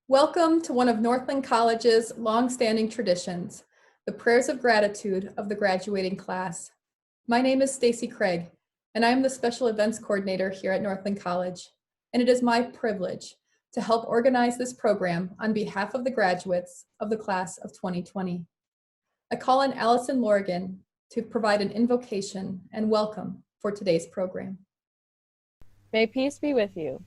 Welcome to one of Northland College's long-standing traditions, the prayers of gratitude of the graduating class. My name is Stacy Craig, and I am the special events coordinator here at Northland College, and it is my privilege to help organize this program on behalf of the graduates of the class of 2020. I call on Alison Lourigan to provide an invocation and welcome for today's program. May peace be with you.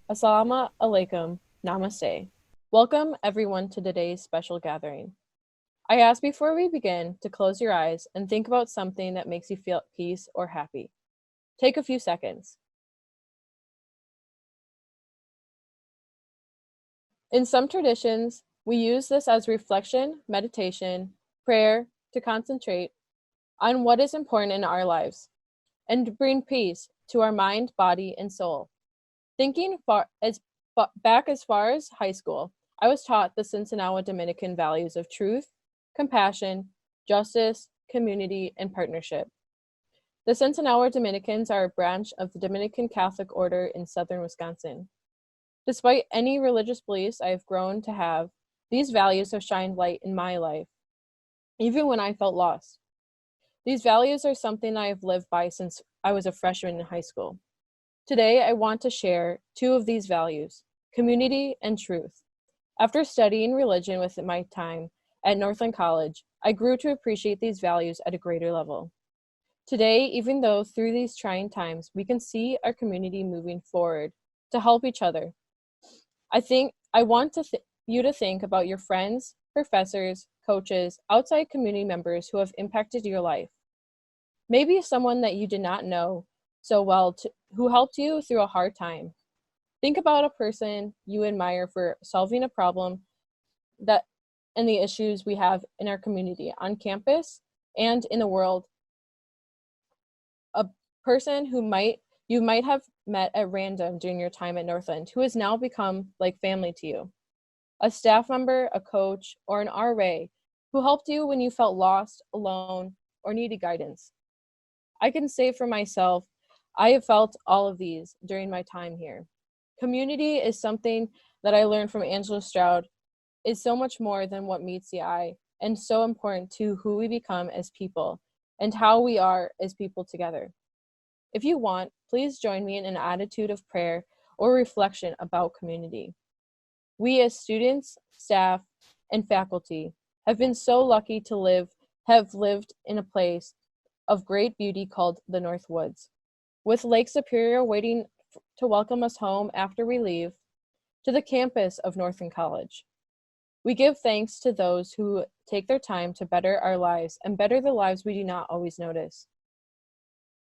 Assalamu alaikum. Namaste. Welcome everyone to today's special gathering. I ask before we begin to close your eyes and think about something that makes you feel at peace or happy. Take a few seconds. In some traditions, we use this as reflection, meditation, prayer to concentrate on what is important in our lives and to bring peace to our mind, body, and soul. Thinking back as far as high school, I was taught the Cincinnati Dominican values of truth, compassion, justice, community, and partnership. The Cincinnati Dominicans are a branch of the Dominican Catholic Order in southern Wisconsin. Despite any religious beliefs I have grown to have, these values have shined light in my life, even when I felt lost. These values are something I have lived by since I was a freshman in high school. Today, I want to share two of these values, community and truth. After studying religion with my time at Northland College, I grew to appreciate these values at a greater level. Today, even though through these trying times, we can see our community moving forward to help each other. I want you to think about your friends, professors, coaches, outside community members who have impacted your life. Maybe someone that you did not know so well who helped you through a hard time. Think about a person you admire for solving a problem and the issues we have in our community, on campus, and in the world. A person who you might have met at random during your time at Northland, who has now become like family to you. A staff member, a coach, or an RA who helped you when you felt lost, alone, or needed guidance. I can say for myself, I have felt all of these during my time here. Community is something that I learned from Angela Stroud is so much more than what meets the eye and so important to who we become as people and how we are as people together. If you want, please join me in an attitude of prayer or reflection about community. We as students, staff, and faculty have been so lucky to have lived in a place of great beauty called the North Woods, with Lake Superior waiting to welcome us home after we leave, to the campus of Northland College. We give thanks to those who take their time to better our lives and better the lives we do not always notice.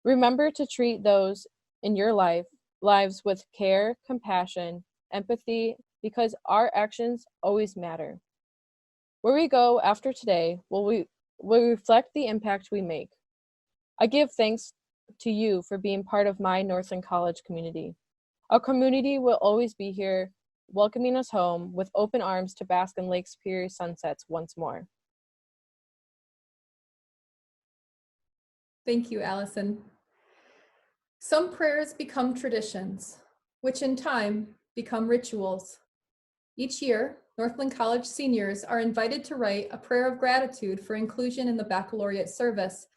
Remember to treat those in your lives with care, compassion, empathy, because our actions always matter. Where we go after today will reflect the impact we make. I give thanks to you for being part of my Northland College community. Our community will always be here, welcoming us home with open arms to bask in Lake Superior sunsets once more. Thank you, Alison. Some prayers become traditions, which in time become rituals. Each year, Northland College seniors are invited to write a prayer of gratitude for inclusion in the baccalaureate service,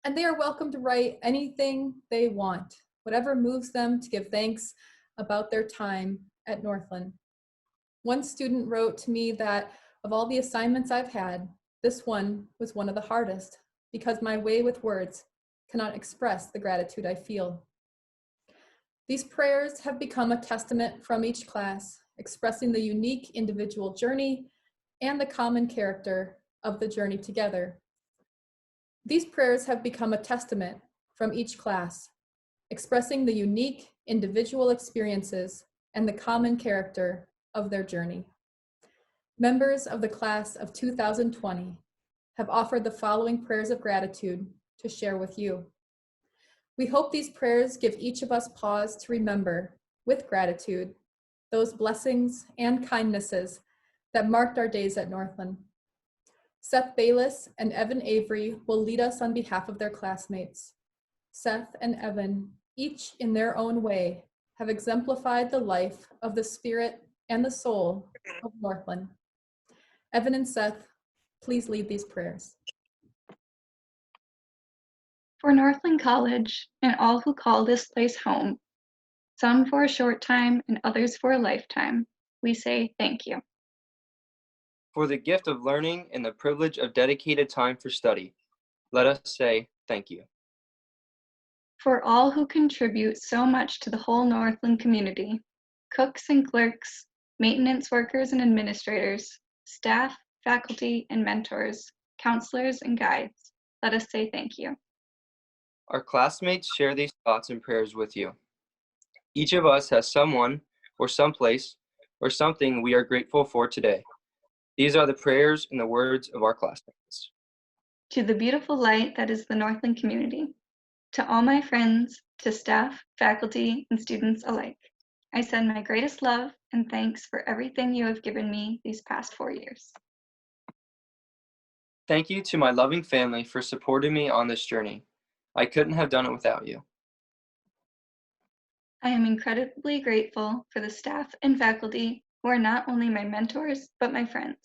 and they are welcome to write anything they want, whatever moves them to give thanks about their time at Northland. One student wrote to me that of all the assignments I've had, this one was one of the hardest because my way with words cannot express the gratitude I feel. These prayers have become a testament from each class, expressing the unique individual journey and the common character of the journey together. These prayers have become a testament from each class, expressing the unique individual experiences and the common character of their journey. Members of the class of 2020 have offered the following prayers of gratitude to share with you. We hope these prayers give each of us pause to remember, with gratitude, those blessings and kindnesses that marked our days at Northland. Seth Bayliss and Evin Avery will lead us on behalf of their classmates. Seth and Evin, each in their own way, have exemplified the life of the spirit and the soul of Northland. Evin and Seth, please lead these prayers. For Northland College and all who call this place home, some for a short time and others for a lifetime, we say thank you. For the gift of learning and the privilege of dedicated time for study, let us say thank you. For all who contribute so much to the whole Northland community, cooks and clerks, maintenance workers and administrators, staff, faculty, and mentors, counselors and guides, let us say thank you. Our classmates share these thoughts and prayers with you. Each of us has someone or someplace or something we are grateful for today. These are the prayers and the words of our classmates. To the beautiful light that is the Northland community, to all my friends, to staff, faculty, and students alike, I send my greatest love and thanks for everything you have given me these past 4 years. Thank you to my loving family for supporting me on this journey. I couldn't have done it without you. I am incredibly grateful for the staff and faculty who are not only my mentors, but my friends,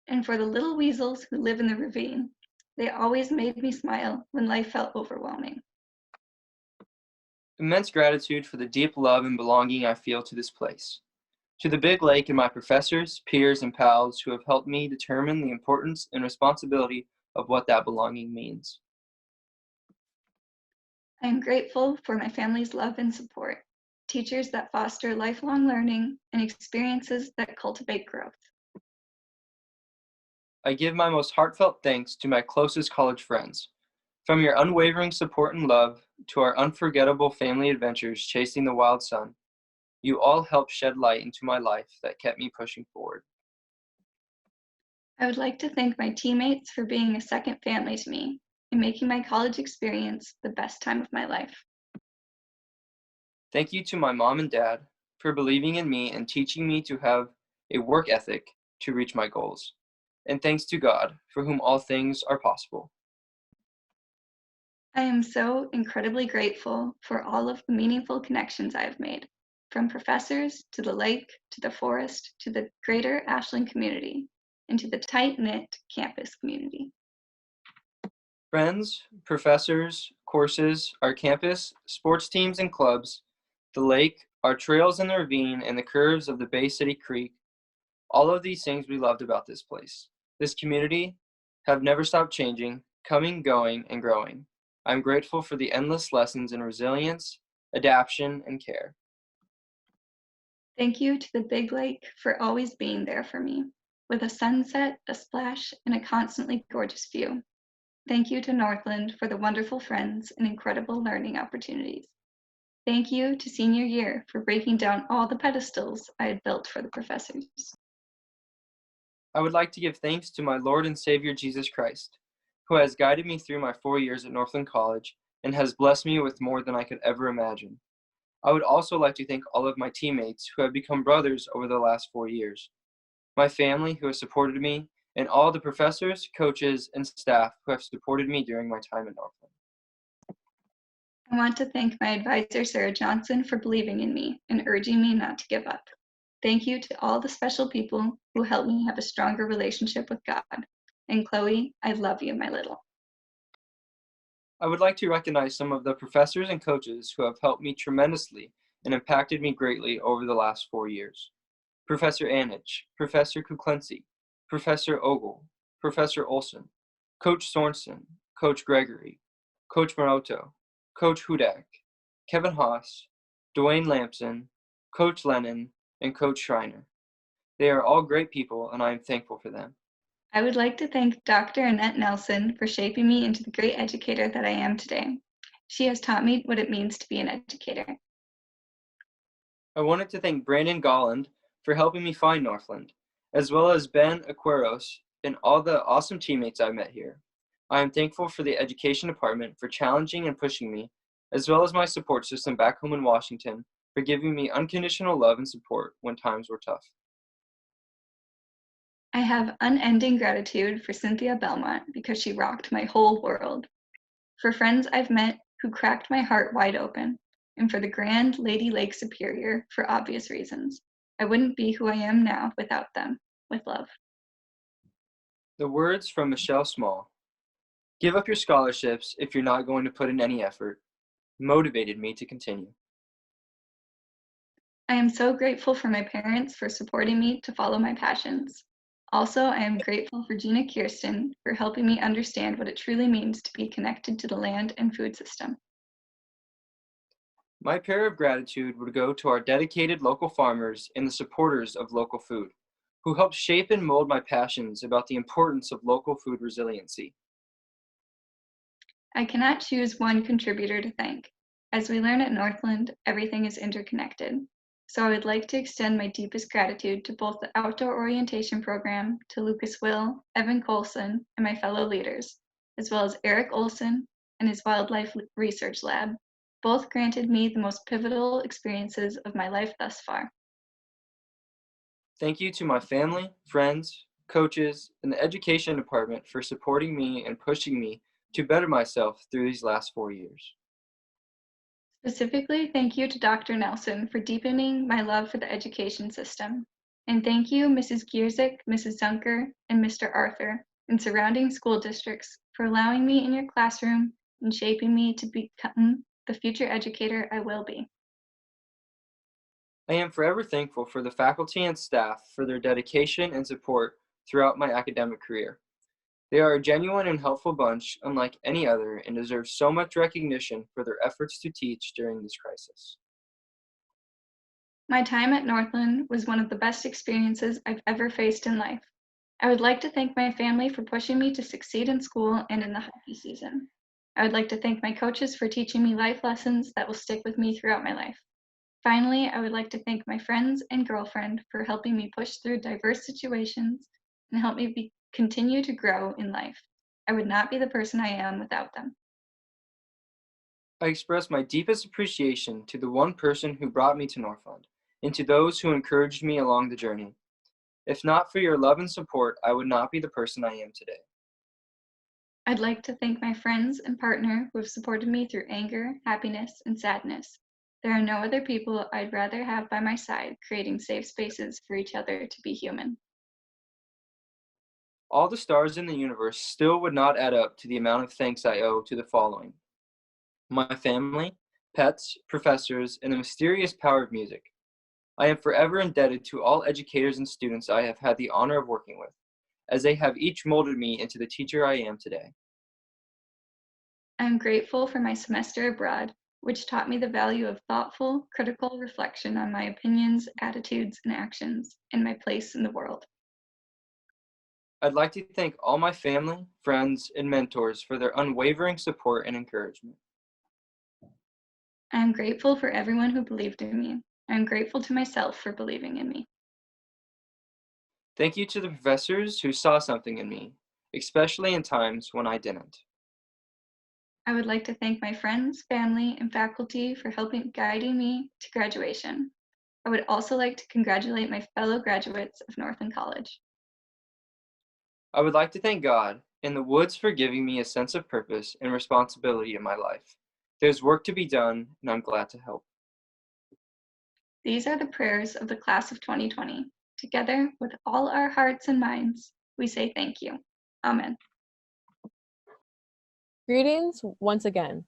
and for the little weasels who live in the ravine. They always made me smile when life felt overwhelming. Immense gratitude for the deep love and belonging I feel to this place. To the Big Lake and my professors, peers, and pals who have helped me determine the importance and responsibility of what that belonging means. I am grateful for my family's love and support, teachers that foster lifelong learning, and experiences that cultivate growth. I give my most heartfelt thanks to my closest college friends. From your unwavering support and love to our unforgettable family adventures chasing the wild sun, you all helped shed light into my life that kept me pushing forward. I would like to thank my teammates for being a second family to me and making my college experience the best time of my life. Thank you to my mom and dad for believing in me and teaching me to have a work ethic to reach my goals. And thanks to God, for whom all things are possible. I am so incredibly grateful for all of the meaningful connections I have made, from professors to the lake, to the forest, to the greater Ashland community, and to the tight-knit campus community. Friends, professors, courses, our campus, sports teams and clubs, the lake, our trails in the ravine, and the curves of the Bay City Creek, all of these things we loved about this place. This community have never stopped changing, coming, going, and growing. I'm grateful for the endless lessons in resilience, adaptation, and care. Thank you to the Big Lake for always being there for me, with a sunset, a splash, and a constantly gorgeous view. Thank you to Northland for the wonderful friends and incredible learning opportunities. Thank you to senior year for breaking down all the pedestals I had built for the professors. I would like to give thanks to my Lord and Savior Jesus Christ, who has guided me through my 4 years at Northland College and has blessed me with more than I could ever imagine. I would also like to thank all of my teammates who have become brothers over the last 4 years, my family who has supported me, and all the professors, coaches, and staff who have supported me during my time at Northland. I want to thank my advisor, Sarah Johnson, for believing in me and urging me not to give up. Thank you to all the special people who helped me have a stronger relationship with God. And Chloe, I love you, my little. I would like to recognize some of the professors and coaches who have helped me tremendously and impacted me greatly over the last 4 years. Professor Anich, Professor Kuklensi, Professor Ogle, Professor Olson, Coach Sorensen, Coach Gregory, Coach Maroto, Coach Hudak, Kevin Haas, Dwayne Lampson, Coach Lennon, and Coach Schreiner. They are all great people, and I am thankful for them. I would like to thank Dr. Annette Nelson for shaping me into the great educator that I am today. She has taught me what it means to be an educator. I wanted to thank Brandon Golland for helping me find Northland, as well as Ben Aqueros and all the awesome teammates I met here. I am thankful for the education department for challenging and pushing me, as well as my support system back home in Washington for giving me unconditional love and support when times were tough. I have unending gratitude for Cynthia Belmont because she rocked my whole world, for friends I've met who cracked my heart wide open, and for the grand Lady Lake Superior for obvious reasons. I wouldn't be who I am now without them. With love. The words from Michelle Small, "Give up your scholarships if you're not going to put in any effort," motivated me to continue. I am so grateful for my parents for supporting me to follow my passions. Also, I am grateful for Gina Kirsten for helping me understand what it truly means to be connected to the land and food system. My prayer of gratitude would go to our dedicated local farmers and the supporters of local food, who helped shape and mold my passions about the importance of local food resiliency. I cannot choose one contributor to thank. As we learn at Northland, everything is interconnected. So I would like to extend my deepest gratitude to both the outdoor orientation program, to Lucas Will, Evin Colson, and my fellow leaders, as well as Eric Olson and his wildlife research lab. Both granted me the most pivotal experiences of my life thus far. Thank you to my family, friends, coaches, and the education department for supporting me and pushing me to better myself through these last 4 years. Specifically, thank you to Dr. Nelson for deepening my love for the education system. And thank you, Mrs. Gierzik, Mrs. Dunker, and Mr. Arthur, and surrounding school districts for allowing me in your classroom and shaping me to become the future educator I will be. I am forever thankful for the faculty and staff for their dedication and support throughout my academic career. They are a genuine and helpful bunch, unlike any other, and deserve so much recognition for their efforts to teach during this crisis. My time at Northland was one of the best experiences I've ever faced in life. I would like to thank my family for pushing me to succeed in school and in the hockey season. I would like to thank my coaches for teaching me life lessons that will stick with me throughout my life. Finally, I would like to thank my friends and girlfriend for helping me push through diverse situations and help me continue to grow in life. I would not be the person I am without them. I express my deepest appreciation to the one person who brought me to Northland, and to those who encouraged me along the journey. If not for your love and support, I would not be the person I am today. I'd like to thank my friends and partner who have supported me through anger, happiness, and sadness. There are no other people I'd rather have by my side, creating safe spaces for each other to be human. All the stars in the universe still would not add up to the amount of thanks I owe to the following: my family, pets, professors, and the mysterious power of music. I am forever indebted to all educators and students I have had the honor of working with, as they have each molded me into the teacher I am today. I am grateful for my semester abroad, which taught me the value of thoughtful, critical reflection on my opinions, attitudes, and actions, and my place in the world. I'd like to thank all my family, friends, and mentors for their unwavering support and encouragement. I am grateful for everyone who believed in me. I am grateful to myself for believing in me. Thank you to the professors who saw something in me, especially in times when I didn't. I would like to thank my friends, family, and faculty for guiding me to graduation. I would also like to congratulate my fellow graduates of Northland College. I would like to thank God and the woods for giving me a sense of purpose and responsibility in my life. There's work to be done, and I'm glad to help. These are the prayers of the class of 2020. Together, with all our hearts and minds, we say thank you. Amen. Greetings once again.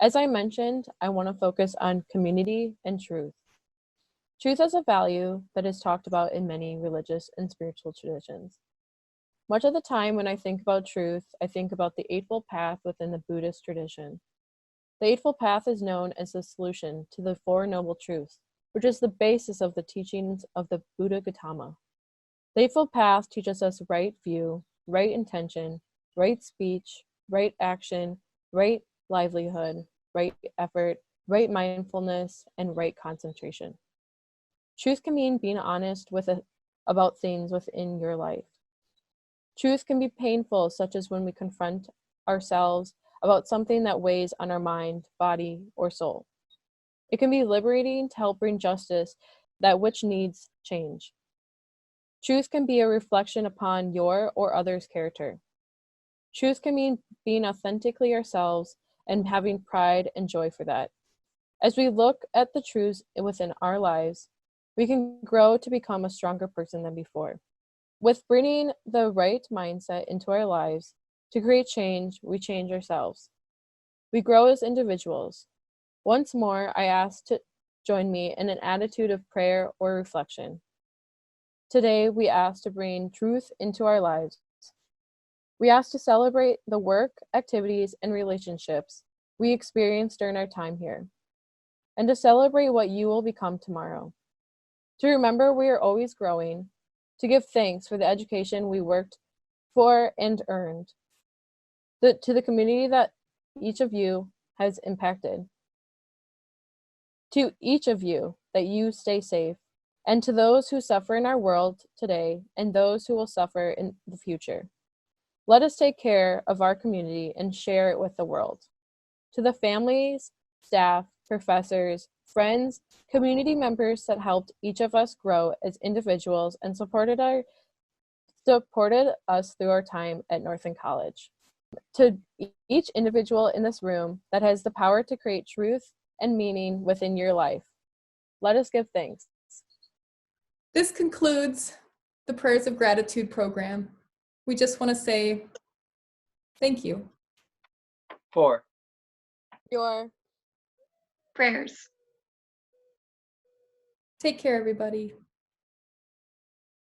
As I mentioned, I want to focus on community and truth. Truth as a value that is talked about in many religious and spiritual traditions. Much of the time when I think about truth, I think about the Eightfold Path within the Buddhist tradition. The Eightfold Path is known as the solution to the Four Noble Truths, which is the basis of the teachings of the Buddha Gautama. The Eightfold Path teaches us right view, right intention, right speech, right action, right livelihood, right effort, right mindfulness, and right concentration. Truth can mean being honest about things within your life. Truth can be painful, such as when we confront ourselves about something that weighs on our mind, body, or soul. It can be liberating to help bring justice that which needs change. Truth can be a reflection upon your or others' character. Truth can mean being authentically ourselves and having pride and joy for that. As we look at the truths within our lives, we can grow to become a stronger person than before. With bringing the right mindset into our lives to create change, we change ourselves. We grow as individuals. Once more, I ask to join me in an attitude of prayer or reflection. Today, we ask to bring truth into our lives. We ask to celebrate the work, activities, and relationships we experience during our time here, and to celebrate what you will become tomorrow. To remember we are always growing, to give thanks for the education we worked for and earned, to the community that each of you has impacted, to each of you that you stay safe, and to those who suffer in our world today and those who will suffer in the future. Let us take care of our community and share it with the world. To the families, staff, professors, friends, community members that helped each of us grow as individuals and supported us through our time at Northland College. To each individual in this room that has the power to create truth and meaning within your life, let us give thanks. This concludes the Prayers of Gratitude program. We just want to say thank you. For Your Prayers. Take care, everybody.